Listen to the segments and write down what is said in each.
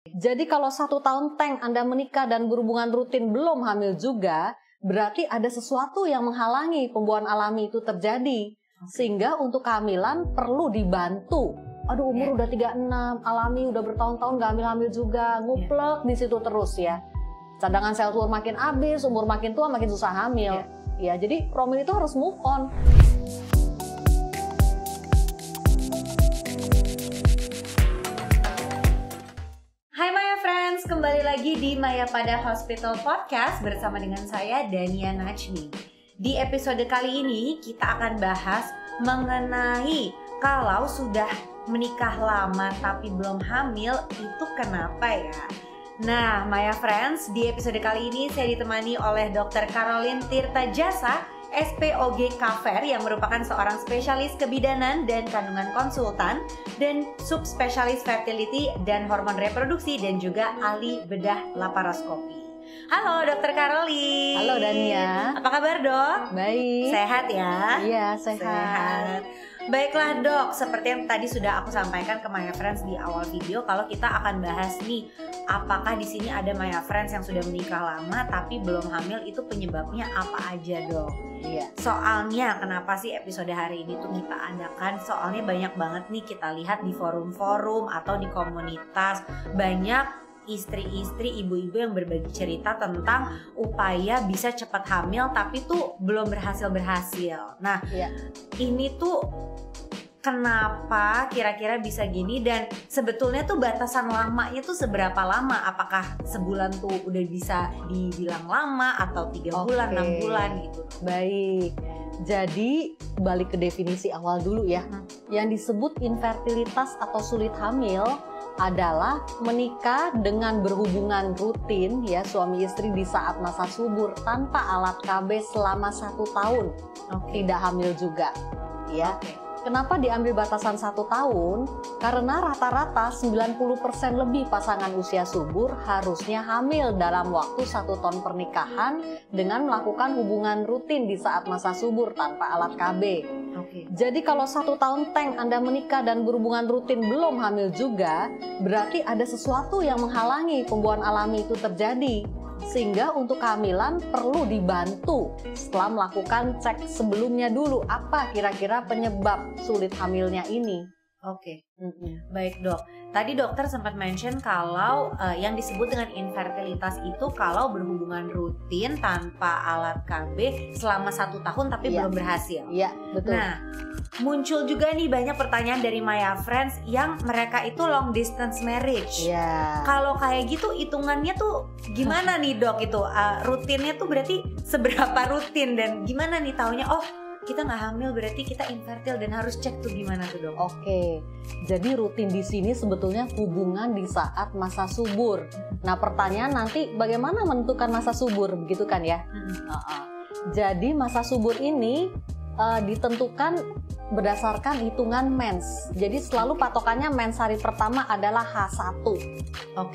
Jadi kalau 1 tahun tank Anda menikah dan berhubungan rutin belum hamil juga, berarti ada sesuatu yang menghalangi pembuahan alami itu terjadi. Sehingga untuk kehamilan perlu dibantu. Aduh, umur udah 36, alami udah bertahun-tahun gak hamil-hamil juga, nguplek di situ terus ya. Cadangan sel telur makin habis, umur makin tua makin susah hamil. Ya, jadi Romil itu harus move on. Hai Maya Friends, kembali lagi di Maya Pada Hospital Podcast bersama dengan saya Dania Najmi. Di episode kali ini kita akan bahas mengenai kalau sudah menikah lama tapi belum hamil itu kenapa ya? Nah Maya Friends, di episode kali ini saya ditemani oleh Dr. Caroline Tirta Jasa, SPOG Kaver yang merupakan seorang spesialis kebidanan dan kandungan konsultan dan subspesialis fertility dan hormon reproduksi dan juga ahli bedah laparoskopi. Halo Dr. Caroline. Halo Dania. Apa kabar dok? Baik. Sehat ya? Iya, sehat. Baiklah dok, seperti yang tadi sudah aku sampaikan ke Maya Friends di awal video, kalau kita akan bahas nih, apakah di sini ada Maya Friends yang sudah menikah lama tapi belum hamil, itu penyebabnya apa aja dok? Iya. Soalnya kenapa sih episode hari ini tuh kita adakan? Soalnya banyak banget nih kita lihat di forum-forum atau di komunitas, banyak istri-istri, ibu-ibu yang berbagi cerita tentang upaya bisa cepat hamil tapi tuh belum berhasil. Nah, ini tuh kenapa kira-kira bisa gini dan sebetulnya tuh batasan lamanya tuh seberapa lama? Apakah sebulan tuh udah bisa dibilang lama atau 3 bulan, 6 bulan gitu? Baik. Jadi balik ke definisi awal dulu ya. Yang disebut infertilitas atau sulit hamil adalah menikah dengan berhubungan rutin ya suami istri di saat masa subur tanpa alat KB selama 1 tahun. Tidak hamil juga ya. Kenapa diambil batasan 1 tahun? Karena rata-rata 90% lebih pasangan usia subur harusnya hamil dalam waktu 1 tahun pernikahan dengan melakukan hubungan rutin di saat masa subur tanpa alat KB. Jadi kalau 1 tahun tank Anda menikah dan berhubungan rutin belum hamil juga, berarti ada sesuatu yang menghalangi pembuahan alami itu terjadi. Sehingga untuk kehamilan perlu dibantu setelah melakukan cek sebelumnya dulu apa kira-kira penyebab sulit hamilnya ini. Baik dok, tadi dokter sempat mention kalau yang disebut dengan infertilitas itu kalau berhubungan rutin tanpa alat KB selama 1 tahun tapi belum berhasil. Iya, betul. Nah, muncul juga nih banyak pertanyaan dari Maya Friends yang mereka itu long distance marriage. Kalau kayak gitu hitungannya tuh gimana nih dok itu? Rutinnya tuh berarti seberapa rutin dan gimana nih taunya kita nggak hamil berarti kita infertil dan harus cek tuh gimana tuh dok? Jadi rutin di sini sebetulnya hubungan di saat masa subur. Nah pertanyaan nanti bagaimana menentukan masa subur begitu kan ya? Jadi masa subur ini ditentukan berdasarkan hitungan mens. Jadi selalu patokannya mens hari pertama adalah H1.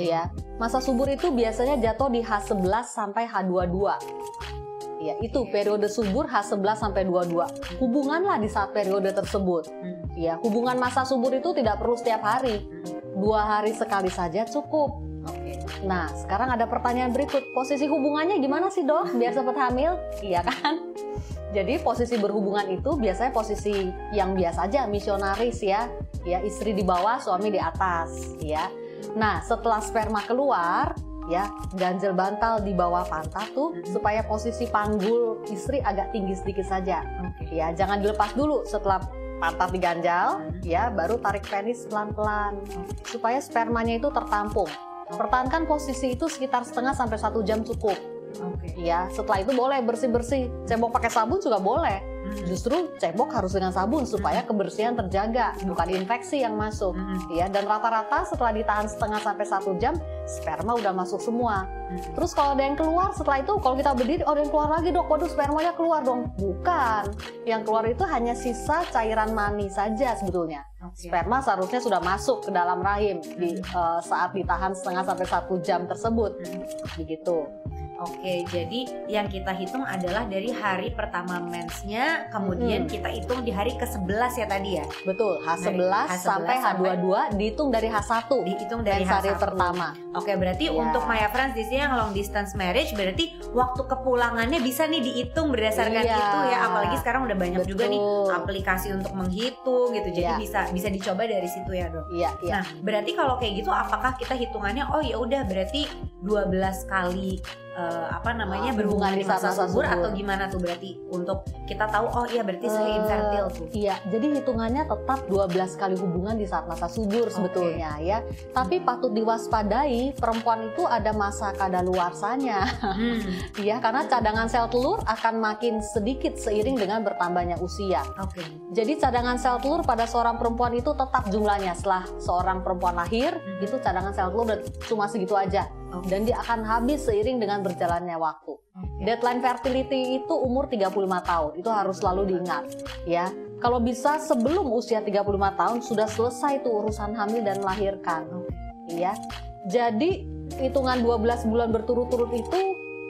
Ya. Masa subur itu biasanya jatuh di H11 sampai H22. Ya, itu periode subur H11 sampai 22. Hubunganlah di saat periode tersebut. Ya, hubungan masa subur itu tidak perlu setiap hari. 2 hari sekali saja cukup. Nah, sekarang ada pertanyaan berikut. Posisi hubungannya gimana sih, Dok? Biar cepat hamil? Iya kan? Jadi posisi berhubungan itu biasanya posisi yang biasa aja, misionaris ya. Ya, istri di bawah, suami di atas, ya. Nah, setelah sperma keluar, ya ganjel bantal di bawah pantat tuh supaya posisi panggul istri agak tinggi sedikit saja. Ya jangan dilepas dulu setelah pantat diganjal, ya baru tarik penis pelan-pelan supaya spermanya itu tertampung. Pertahankan posisi itu sekitar setengah sampai 1 jam cukup. Ya setelah itu boleh bersih-bersih, cebok pakai sabun juga boleh. Justru cebok harus dengan sabun supaya kebersihan terjaga, bukan infeksi yang masuk. Ya, dan rata-rata setelah ditahan setengah sampai 1 jam, sperma udah masuk semua. Terus kalau ada yang keluar setelah itu, kalau kita berdiri, ada yang keluar lagi dok, waduh spermanya keluar dong. Bukan, yang keluar itu hanya sisa cairan mani saja sebetulnya. Sperma seharusnya sudah masuk ke dalam rahim di saat ditahan setengah sampai 1 jam tersebut. Begitu. Oke, jadi yang kita hitung adalah dari hari pertama mensnya, kemudian kita hitung di hari ke-11 ya tadi ya? Betul, H11 sampai H22 dihitung dari H1. Dihitung dari hari H1 pertama. Oke, berarti untuk Maya Friends di sini yang long distance marriage berarti waktu kepulangannya bisa nih dihitung berdasarkan itu ya. Apalagi sekarang udah banyak juga nih aplikasi untuk menghitung gitu. Jadi bisa dicoba dari situ ya, Dok. Nah, berarti kalau kayak gitu apakah kita hitungannya ya udah berarti 12 kali berhubungan di masa subur atau gimana tuh berarti untuk kita tahu berarti saya infertil tuh. Iya, jadi hitungannya tetap 12 kali hubungan di saat masa subur sebetulnya ya. Tapi patut diwaspadai, perempuan itu ada masa kadaluarsanya. Ya, karena cadangan sel telur akan makin sedikit seiring dengan bertambahnya usia. Jadi cadangan sel telur pada seorang perempuan itu tetap jumlahnya setelah seorang perempuan lahir, itu cadangan sel telur cuma segitu aja. Dan dia akan habis seiring dengan berjalannya waktu. Deadline fertility itu umur 35 tahun. Itu harus selalu diingat ya. Kalau bisa sebelum usia 35 tahun sudah selesai tuh urusan hamil dan melahirkan. Ya. Jadi hitungan 12 bulan berturut-turut itu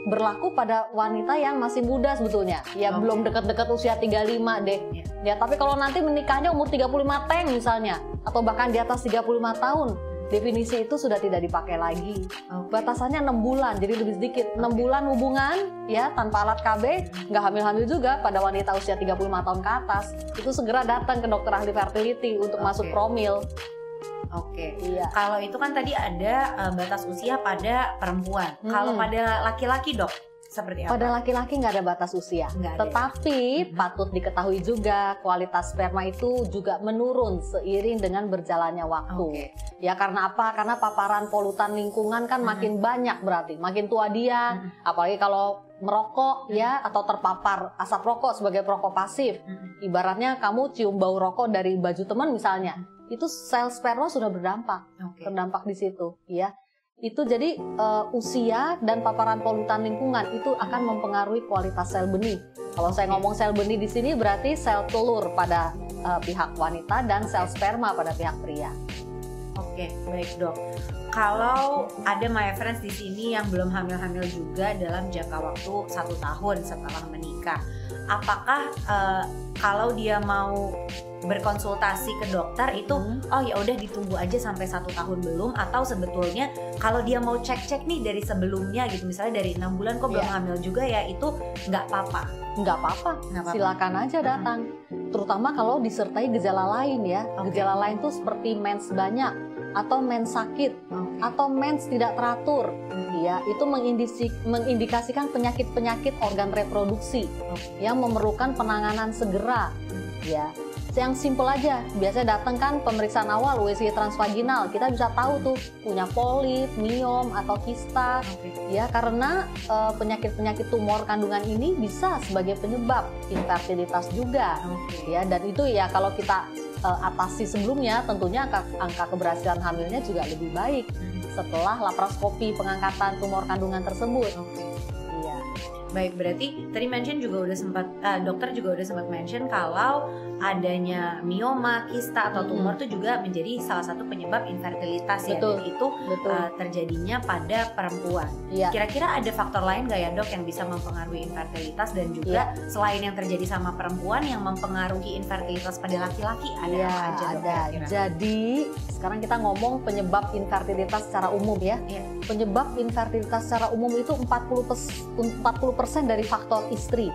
berlaku pada wanita yang masih muda sebetulnya. Ya belum dekat-dekat usia 35 deh. Ya, tapi kalau nanti menikahnya umur 35 teng misalnya atau bahkan di atas 35 tahun, definisi itu sudah tidak dipakai lagi. Batasannya 6 bulan, jadi lebih sedikit. 6 bulan hubungan ya tanpa alat KB, nggak hamil-hamil juga pada wanita usia 35 tahun ke atas. Itu segera datang ke dokter ahli fertility untuk masuk promil. Kalau itu kan tadi ada batas usia pada perempuan. Kalau pada laki-laki, Dok, seperti apa? Pada laki-laki nggak ada batas usia. Tetapi patut diketahui juga kualitas sperma itu juga menurun seiring dengan berjalannya waktu. Ya karena apa? Karena paparan polutan lingkungan kan makin banyak berarti. Makin tua dia, apalagi kalau merokok ya atau terpapar asap rokok sebagai perokok pasif. Ibaratnya kamu cium bau rokok dari baju teman misalnya. Itu sel sperma sudah berdampak. Terdampak di situ ya. Itu jadi usia dan paparan polutan lingkungan itu akan mempengaruhi kualitas sel benih. Kalau saya ngomong sel benih di sini berarti sel telur pada pihak wanita dan sel sperma pada pihak pria. Baik, Dok. Kalau ada my friends di sini yang belum hamil-hamil juga dalam jangka waktu 1 tahun setelah menikah, apakah kalau dia mau berkonsultasi ke dokter itu ya udah ditunggu aja sampai 1 tahun belum, atau sebetulnya kalau dia mau cek-cek nih dari sebelumnya gitu, misalnya dari 6 bulan kok belum hamil juga ya, itu nggak apa-apa? Nggak apa-apa, silakan aja datang. Terutama kalau disertai gejala lain ya. Gejala lain tuh seperti mens banyak atau mens sakit atau mens tidak teratur. Ya, itu mengindikasikan penyakit-penyakit organ reproduksi yang memerlukan penanganan segera. Ya, yang simpel aja, biasanya datang kan pemeriksaan awal USG transvaginal, kita bisa tahu tuh punya polip, miom atau kista. Ya, karena penyakit-penyakit tumor kandungan ini bisa sebagai penyebab infertilitas juga. Ya, dan itu ya kalau kita atasi sebelumnya, tentunya angka keberhasilan hamilnya juga lebih baik setelah laparoskopi pengangkatan tumor kandungan tersebut. Baik, berarti tadi mention juga udah sempat dokter juga udah sempat mention kalau adanya mioma, kista atau tumor itu juga menjadi salah satu penyebab infertilitas ya, dan itu terjadinya pada perempuan. Kira-kira ada faktor lain nggak ya, Dok, yang bisa mempengaruhi infertilitas, dan juga selain yang terjadi sama perempuan yang mempengaruhi infertilitas pada laki-laki ada apa aja, Dok? Kira-kira? Jadi sekarang kita ngomong penyebab infertilitas secara umum ya. Penyebab infertilitas secara umum itu 40% dari faktor istri.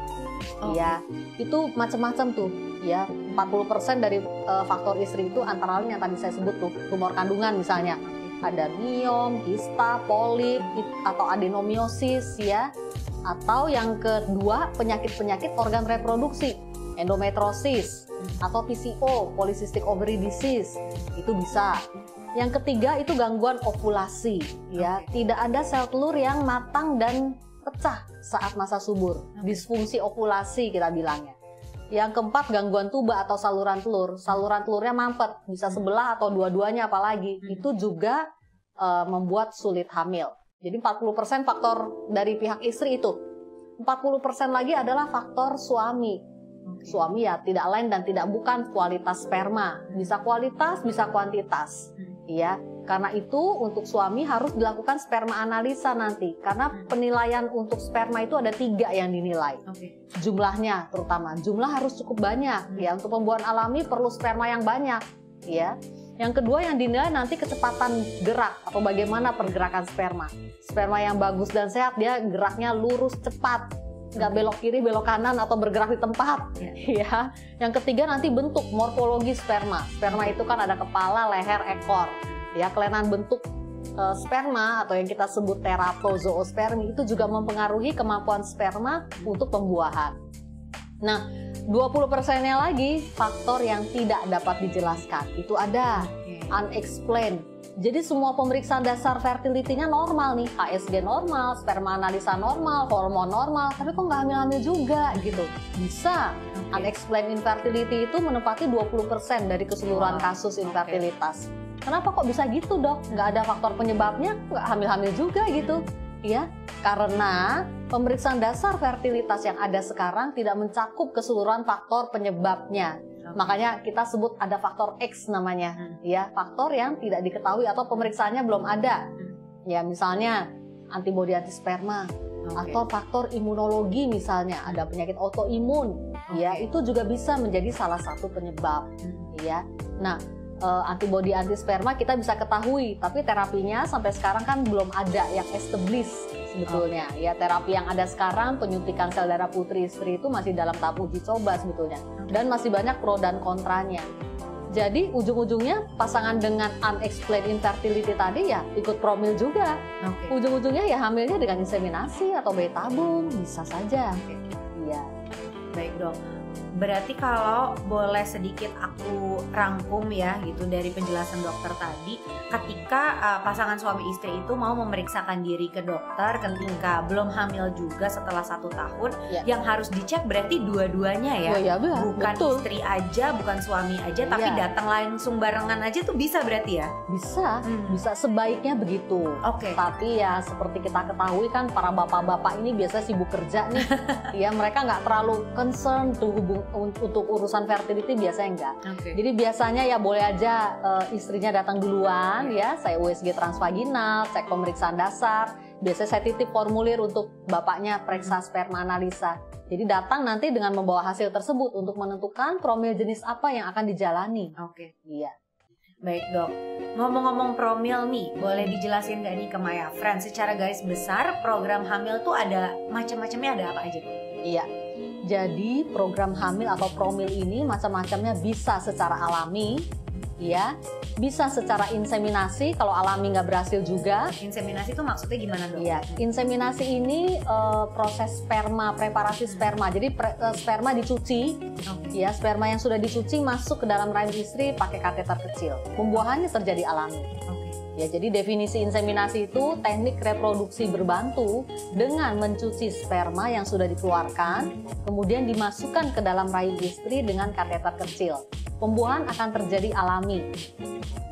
Ya, itu macam-macam tuh. Ya, 40% dari faktor istri itu antara lain yang tadi saya sebut tuh, tumor kandungan misalnya. Ada miom, kista, polip atau adenomiosis ya. Atau yang kedua, penyakit-penyakit organ reproduksi, endometriosis atau PCO, polycystic ovary disease. Itu bisa. Yang ketiga itu gangguan ovulasi ya. Tidak ada sel telur yang matang dan pecah saat masa subur. Disfungsi ovulasi kita bilangnya. Yang keempat gangguan tuba atau saluran telur. Saluran telurnya mampet, bisa sebelah atau dua-duanya apalagi. Itu juga membuat sulit hamil. Jadi 40% faktor dari pihak istri itu. 40% lagi adalah faktor suami. Suami ya tidak lain dan tidak bukan kualitas sperma. Bisa kualitas, bisa kuantitas. Ya, Karena itu untuk suami harus dilakukan sperma analisa nanti. Karena penilaian untuk sperma itu ada 3 yang dinilai. Jumlahnya terutama, jumlah harus cukup banyak. Ya, untuk pembuahan alami perlu sperma yang banyak. Ya. Yang kedua yang dinilai nanti kecepatan gerak atau bagaimana pergerakan sperma. Sperma yang bagus dan sehat dia geraknya lurus cepat. Nggak belok kiri, belok kanan, atau bergerak di tempat. Ya. Yang ketiga nanti bentuk morfologi sperma. Sperma itu kan ada kepala, leher, ekor. Ya, kelainan bentuk sperma atau yang kita sebut teratozoospermi itu juga mempengaruhi kemampuan sperma untuk pembuahan. Nah, 20%-nya lagi faktor yang tidak dapat dijelaskan. Itu ada unexplained. Jadi semua pemeriksaan dasar fertility-nya normal nih, HSG normal, sperma analisa normal, hormon normal, tapi kok nggak hamil-hamil juga gitu. Bisa. Unexplained infertility itu menempati 20% dari keseluruhan kasus infertilitas. Kenapa kok bisa gitu, Dok? Nggak ada faktor penyebabnya, nggak hamil-hamil juga gitu. Ya, karena pemeriksaan dasar fertilitas yang ada sekarang tidak mencakup keseluruhan faktor penyebabnya. Makanya kita sebut ada faktor X namanya, ya, faktor yang tidak diketahui atau pemeriksaannya belum ada. Ya, misalnya antibodi antisperma atau faktor imunologi misalnya, ada penyakit autoimun, ya, itu juga bisa menjadi salah satu penyebab, ya. Nah, antibodi antisperma kita bisa ketahui, tapi terapinya sampai sekarang kan belum ada yang established sebetulnya. Ya, terapi yang ada sekarang penyuntikan sel darah putri istri itu masih dalam tahap uji coba sebetulnya, dan masih banyak pro dan kontranya. Jadi ujung-ujungnya pasangan dengan unexplained infertility tadi ya ikut promil juga. Ujung-ujungnya ya hamilnya dengan inseminasi atau bayi tabung, bisa saja. Iya. Baik, Dok. Berarti kalau boleh sedikit aku rangkum ya gitu dari penjelasan dokter tadi, ketika pasangan suami istri itu mau memeriksakan diri ke dokter ketika belum hamil juga setelah 1 tahun, yang harus dicek berarti dua-duanya ya, bukan betul. Istri aja, bukan suami aja, tapi datang langsung barengan aja tuh bisa berarti ya? Bisa, bisa sebaiknya begitu. Tapi ya seperti kita ketahui kan para bapak-bapak ini biasa sibuk kerja nih, ya mereka nggak terlalu concern tuh untuk urusan fertility, biasanya enggak. Jadi biasanya ya boleh aja istrinya datang duluan, ya, saya USG transvaginal, cek pemeriksaan dasar. Biasanya saya titip formulir untuk bapaknya periksa sperma analisa. Jadi datang nanti dengan membawa hasil tersebut untuk menentukan promil jenis apa yang akan dijalani. Iya. Baik, Dok. Ngomong-ngomong promil nih, boleh dijelasin nggak nih ke Maya Friends secara garis besar program hamil tuh ada macam-macamnya, ada apa aja, Dok? Iya. Jadi program hamil atau promil ini macam-macamnya, bisa secara alami, ya, bisa secara inseminasi kalau alami nggak berhasil juga. Inseminasi itu maksudnya gimana, Dok? Iya, inseminasi ini proses sperma, preparasi sperma. Jadi sperma dicuci, ya, sperma yang sudah dicuci masuk ke dalam rahim istri pakai kateter kecil. Pembuahannya terjadi alami. Ya, jadi definisi inseminasi itu teknik reproduksi berbantu dengan mencuci sperma yang sudah dikeluarkan, kemudian dimasukkan ke dalam rahim istri dengan kateter kecil. Pembuahan akan terjadi alami.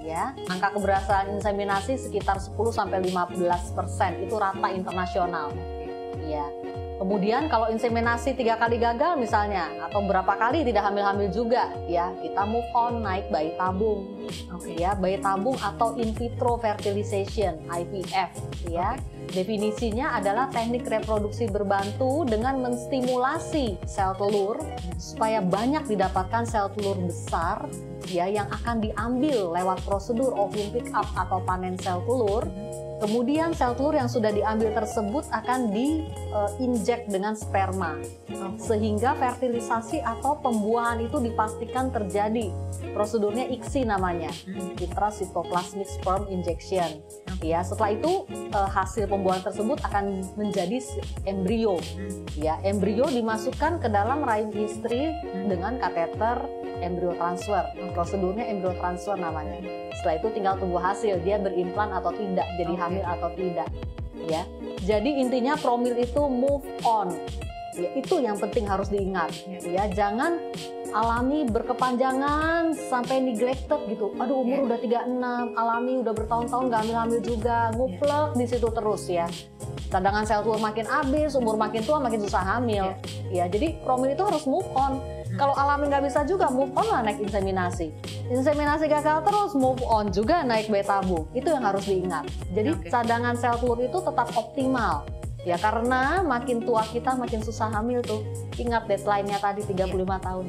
Ya, angka keberhasilan inseminasi sekitar 10-15%, itu rata internasional. Ya. Kemudian kalau inseminasi 3 kali gagal misalnya, atau berapa kali tidak hamil-hamil juga, ya kita move on, naik bayi tabung. Ya, bayi tabung atau in vitro fertilization, IVF, ya. Definisinya adalah teknik reproduksi berbantu dengan menstimulasi sel telur supaya banyak didapatkan sel telur besar, ya, yang akan diambil lewat prosedur ovum pick up atau panen sel telur. Kemudian sel telur yang sudah diambil tersebut akan diinjek dengan sperma, sehingga fertilisasi atau pembuahan itu dipastikan terjadi. Prosedurnya ICSI namanya, intracytoplasmic sperm injection. Ya, setelah itu hasil pembuahan tersebut akan menjadi embrio. Ya, embrio dimasukkan ke dalam rahim istri dengan kateter embrio transfer. Prosedurnya embrio transfer namanya. Setelah itu tinggal tunggu hasil, dia berimplan atau tidak, jadi hamil atau tidak. Ya, jadi intinya promil itu move on. Ya, itu yang penting harus diingat. Ya, jangan alami berkepanjangan sampai neglected gitu. Aduh, umur udah 36, alami udah bertahun-tahun nggak hamil-hamil juga, nguplek di situ terus ya. Cadangan sel telur makin habis, umur makin tua makin susah hamil. Ya, jadi promil itu harus move on. Kalau alami nggak bisa juga, move on lah naik inseminasi. Inseminasi gagal terus, move on juga naik bayi tabung. Itu yang harus diingat. Jadi cadangan sel telur itu tetap optimal. Ya karena makin tua kita makin susah hamil tuh. Ingat deadline-nya tadi 35 tahun.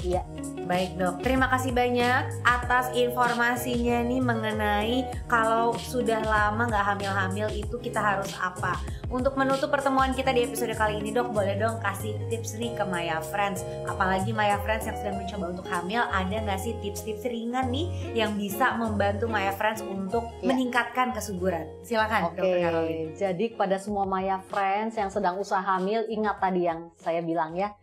Iya. Baik dok, terima kasih banyak atas informasinya nih mengenai kalau sudah lama nggak hamil-hamil itu kita harus apa. Untuk menutup pertemuan kita di episode kali ini dok, boleh dong kasih tips nih ke Maya Friends. Apalagi Maya Friends yang sedang mencoba untuk hamil, ada nggak sih tips-tips ringan nih yang bisa membantu Maya Friends untuk meningkatkan kesuburan? Silakan Dokter Caroline. Jadi kepada semua Maya Friends yang sedang usaha hamil, ingat tadi yang saya bilang ya.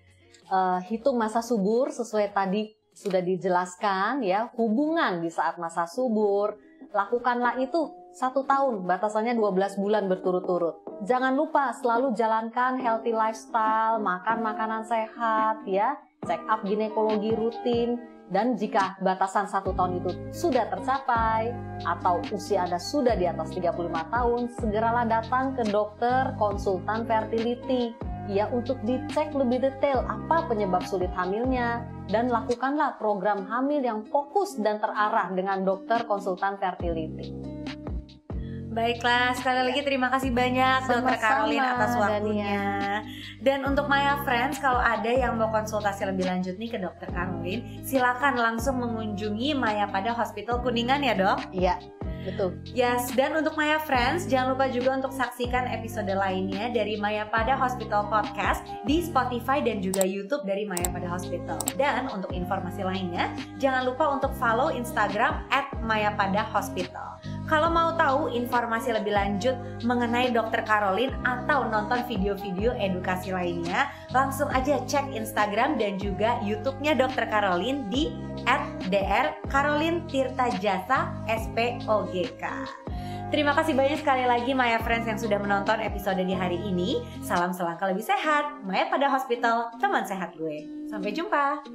Hitung masa subur sesuai tadi sudah dijelaskan ya, hubungan di saat masa subur, lakukanlah itu 1 tahun, batasannya 12 bulan berturut-turut. Jangan lupa selalu jalankan healthy lifestyle, makan makanan sehat ya, check up ginekologi rutin, dan jika batasan 1 tahun itu sudah tercapai atau usia Anda sudah di atas 35 tahun, segeralah datang ke dokter konsultan fertility ya untuk dicek lebih detail apa penyebab sulit hamilnya, dan lakukanlah program hamil yang fokus dan terarah dengan dokter konsultan fertility. Baiklah, sekali lagi terima kasih banyak Dokter Caroline atas waktunya. Dan untuk Maya Friends, kalau ada yang mau konsultasi lebih lanjut nih ke Dokter Caroline, silakan langsung mengunjungi Maya Pada Hospital Kuningan ya dok? Iya, betul. Yes, dan untuk Maya Friends, jangan lupa juga untuk saksikan episode lainnya dari Maya Pada Hospital Podcast di Spotify dan juga YouTube dari Maya Pada Hospital. Dan untuk informasi lainnya, jangan lupa untuk follow Instagram @mayapada_hospital. Kalau mau tahu informasi lebih lanjut mengenai Dokter Caroline atau nonton video-video edukasi lainnya, langsung aja cek Instagram dan juga YouTube-nya Dokter Caroline di @dr_caroline_tirtajasa SPOGK. Terima kasih banyak sekali lagi Maya Friends yang sudah menonton episode di hari ini. Salam selangkah lebih sehat, Maya Pada Hospital, teman sehat gue. Sampai jumpa.